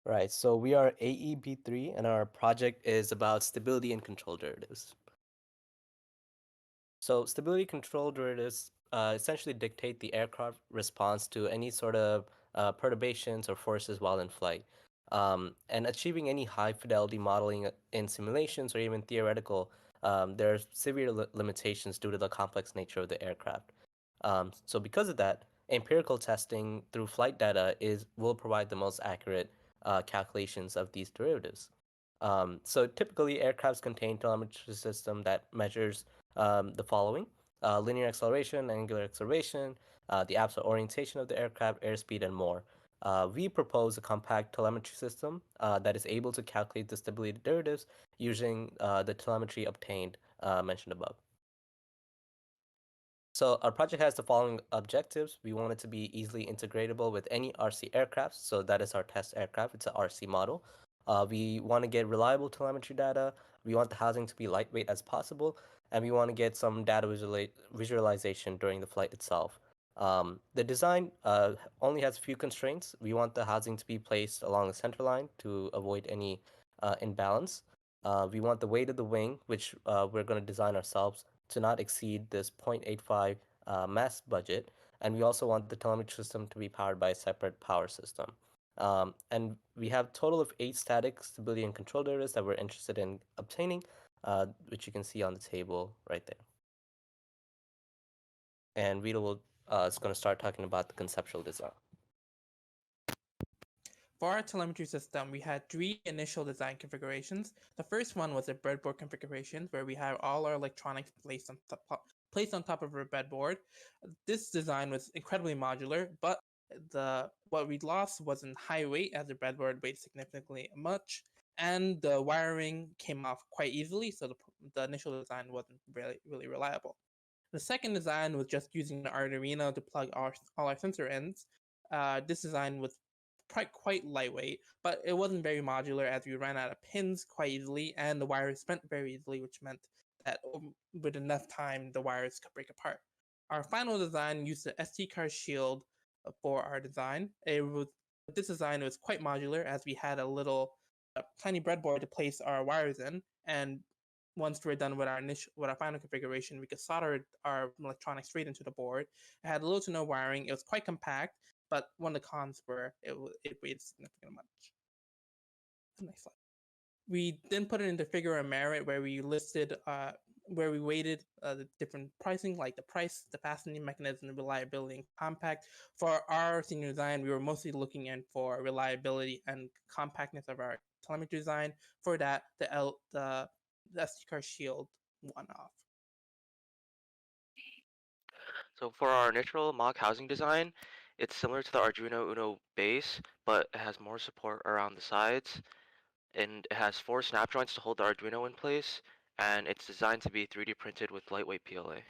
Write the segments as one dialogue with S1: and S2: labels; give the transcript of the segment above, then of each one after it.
S1: Right, so we are AEB3 and our project is about stability and control derivatives. So stability control derivatives essentially dictate the aircraft response to any sort of perturbations or forces while in flight. And achieving any high fidelity modeling in simulations or even theoretical, there are severe limitations due to the complex nature of the aircraft. So because of that, empirical testing through flight data will provide the most accurate calculations of these derivatives. So typically, aircrafts contain telemetry system that measures the following: linear acceleration, angular acceleration, the absolute orientation of the aircraft, airspeed, and more. We propose a compact telemetry system that is able to calculate the stability derivatives using the telemetry obtained mentioned above. So our project has the following objectives. We want it to be easily integratable with any RC aircraft. So that is our test aircraft. It's an RC model. We want to get reliable telemetry data. We want the housing to be lightweight as possible. And we want to get some data visualization during the flight itself. The design only has a few constraints. We want the housing to be placed along the center line to avoid any imbalance. We want the weight of the wing, which we're going to design ourselves, to not exceed this 0.85 mass budget. And we also want the telemetry system to be powered by a separate power system. And we have a total of 8 static stability and control derivatives that we're interested in obtaining, which you can see on the table right there. And Rita is going to start talking about the conceptual design.
S2: For our telemetry system, we had 3 initial design configurations. The first one was a breadboard configuration where we have all our electronics placed on top of our breadboard. This design was incredibly modular, but what we lost was in high weight, as the breadboard weighed significantly much, and the wiring came off quite easily, so the initial design wasn't really reliable. The second design was just using the Arduino to plug all our sensor ends. This design was quite lightweight, but it wasn't very modular as we ran out of pins quite easily, and the wires bent very easily, which meant that with enough time, the wires could break apart. Our final design used the SD card shield for our design. This design was quite modular as we had a tiny breadboard to place our wires in, and once we're done with our final configuration, we could solder our electronics straight into the board. It had little to no wiring. It was quite compact, but one of the cons were it weighed significantly much. Next slide. We then put it into figure of merit where we weighted the different pricing, like the price, the fastening mechanism, reliability, and compact. For our senior design, we were mostly looking in for reliability and compactness of our telemetry design. For that, the SD card shield won off.
S3: So for our initial mock housing design, it's similar to the Arduino Uno base, but it has more support around the sides, and it has 4 snap joints to hold the Arduino in place, and it's designed to be 3D printed with lightweight PLA.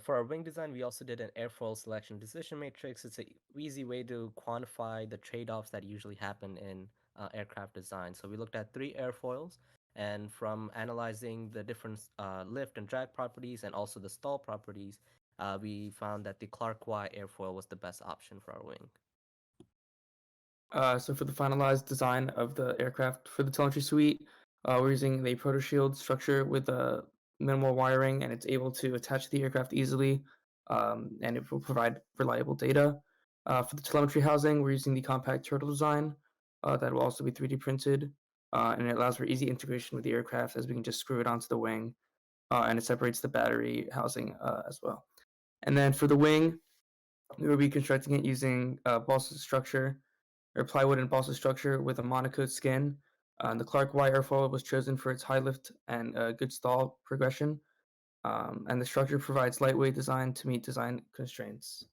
S1: For our wing design, we also did an airfoil selection decision matrix. It's an easy way to quantify the trade-offs that usually happen in aircraft design. So we looked at 3 airfoils, and from analyzing the different lift and drag properties and also the stall properties, we found that the Clark Y airfoil was the best option for our wing.
S4: So for the finalized design of the aircraft for the telemetry suite, we're using the protoshield structure with minimal wiring, and it's able to attach to the aircraft easily, and it will provide reliable data. For the telemetry housing, we're using the compact turtle design that will also be 3D printed, and it allows for easy integration with the aircraft as we can just screw it onto the wing, and it separates the battery housing as well. And then for the wing, we will be constructing it using balsa structure or plywood and balsa structure with a monocoat skin. The Clark Y airfoil was chosen for its high lift and good stall progression. And the structure provides lightweight design to meet design constraints.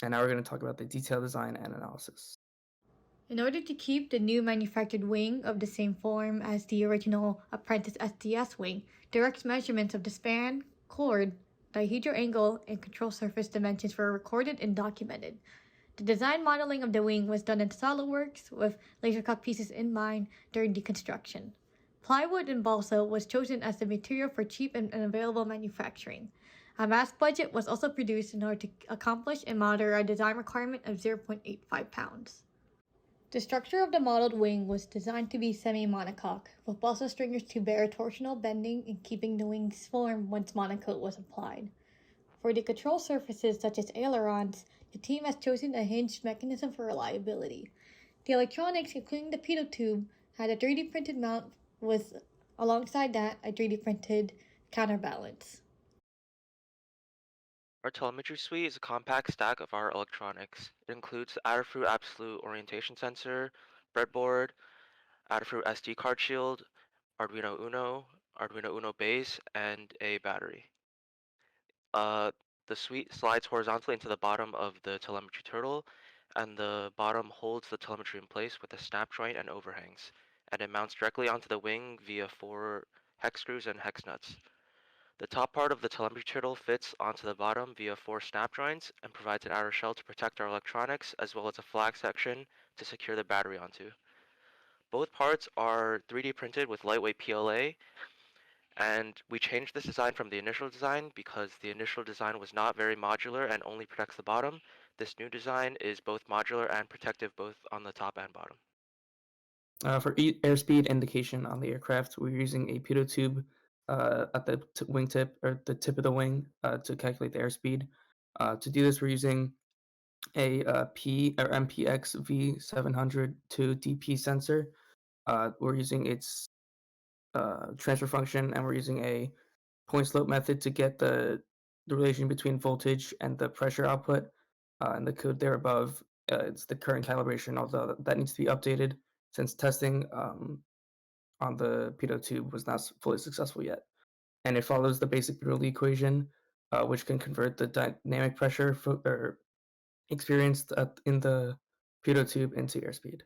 S4: And now we're going to talk about the detailed design and analysis.
S5: In order to keep the new manufactured wing of the same form as the original Apprentice SDS wing, direct measurements of the span, chord, dihedral angle, and control surface dimensions were recorded and documented. The design modeling of the wing was done in SolidWorks with laser cut pieces in mind during the construction. Plywood and balsa was chosen as the material for cheap and available manufacturing. A mask budget was also produced in order to accomplish and monitor a design requirement of 0.85 pounds. The structure of the modeled wing was designed to be semi-monocoque, with balsa stringers to bear torsional bending and keeping the wings form once monocoque was applied. For the control surfaces such as ailerons, the team has chosen a hinged mechanism for reliability. The electronics, including the pitot tube, had a 3D printed mount with, alongside that, a 3D printed counterbalance.
S3: Our telemetry suite is a compact stack of our electronics. It includes the Adafruit Absolute Orientation Sensor, breadboard, Adafruit SD card shield, Arduino Uno base, and a battery. The suite slides horizontally into the bottom of the telemetry turtle, and the bottom holds the telemetry in place with a snap joint and overhangs, and it mounts directly onto the wing via 4 hex screws and hex nuts. The top part of the telemetry turtle fits onto the bottom via 4 snap joints and provides an outer shell to protect our electronics, as well as a flag section to secure the battery onto. Both parts are 3D printed with lightweight PLA, and we changed this design from the initial design because the initial design was not very modular and only protects the bottom. This new design is both modular and protective both on the top and bottom.
S4: For airspeed indication on the aircraft, we're using a pitot tube at the wingtip or the tip of the wing to calculate the airspeed. To do this, we're using a P or MPX V702 DP sensor. We're using its transfer function, and we're using a point slope method to get the relation between voltage and the pressure output. And the code there above, it's the current calibration, although that needs to be updated since testing on the pitot tube was not fully successful yet. And it follows the basic Bernoulli equation, which can convert the dynamic pressure experienced in the pitot tube into airspeed.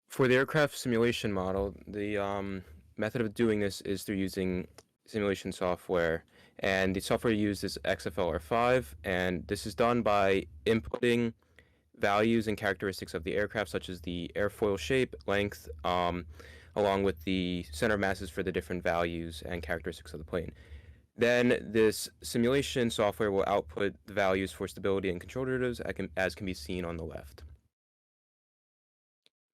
S6: For the aircraft simulation model, the method of doing this is through using simulation software, and the software used is XFLR5, and this is done by inputting values and characteristics of the aircraft, such as the airfoil shape, length, along with the center of masses for the different values and characteristics of the plane. Then this simulation software will output the values for stability and control derivatives as can be seen on the left.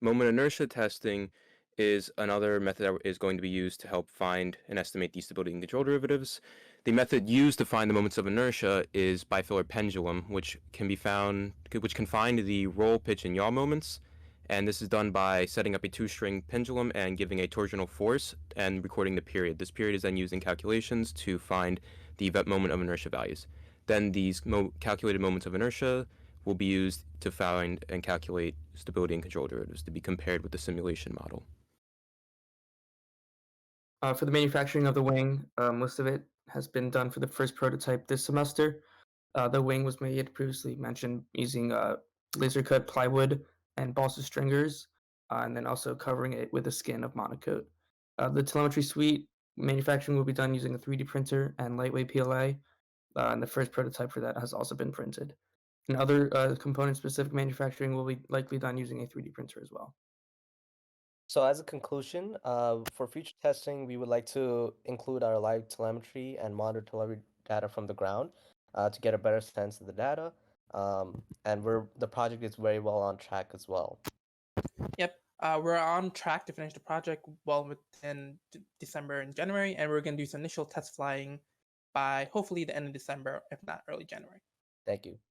S6: Moment inertia testing is another method that is going to be used to help find and estimate the stability and control derivatives. The method used to find the moments of inertia is bifilar pendulum, which can find the roll, pitch, and yaw moments. And this is done by setting up a 2-string pendulum and giving a torsional force and recording the period. This period is then used in calculations to find the moment of inertia values. Then these calculated moments of inertia will be used to find and calculate stability and control derivatives to be compared with the simulation model.
S4: For the manufacturing of the wing, most of it has been done for the first prototype this semester. The wing was made, previously mentioned, using laser cut plywood and balsa stringers, and then also covering it with a skin of monocoat. The telemetry suite manufacturing will be done using a 3D printer and lightweight PLA, and the first prototype for that has also been printed. And other component-specific manufacturing will be likely done using a 3D printer as well.
S1: So as a conclusion, for future testing, we would like to include our live telemetry and monitor telemetry data from the ground to get a better sense of the data. And the project is very well on track as well.
S2: Yep, we're on track to finish the project well within December and January, and we're going to do some initial test flying by hopefully the end of December, if not early January.
S1: Thank you.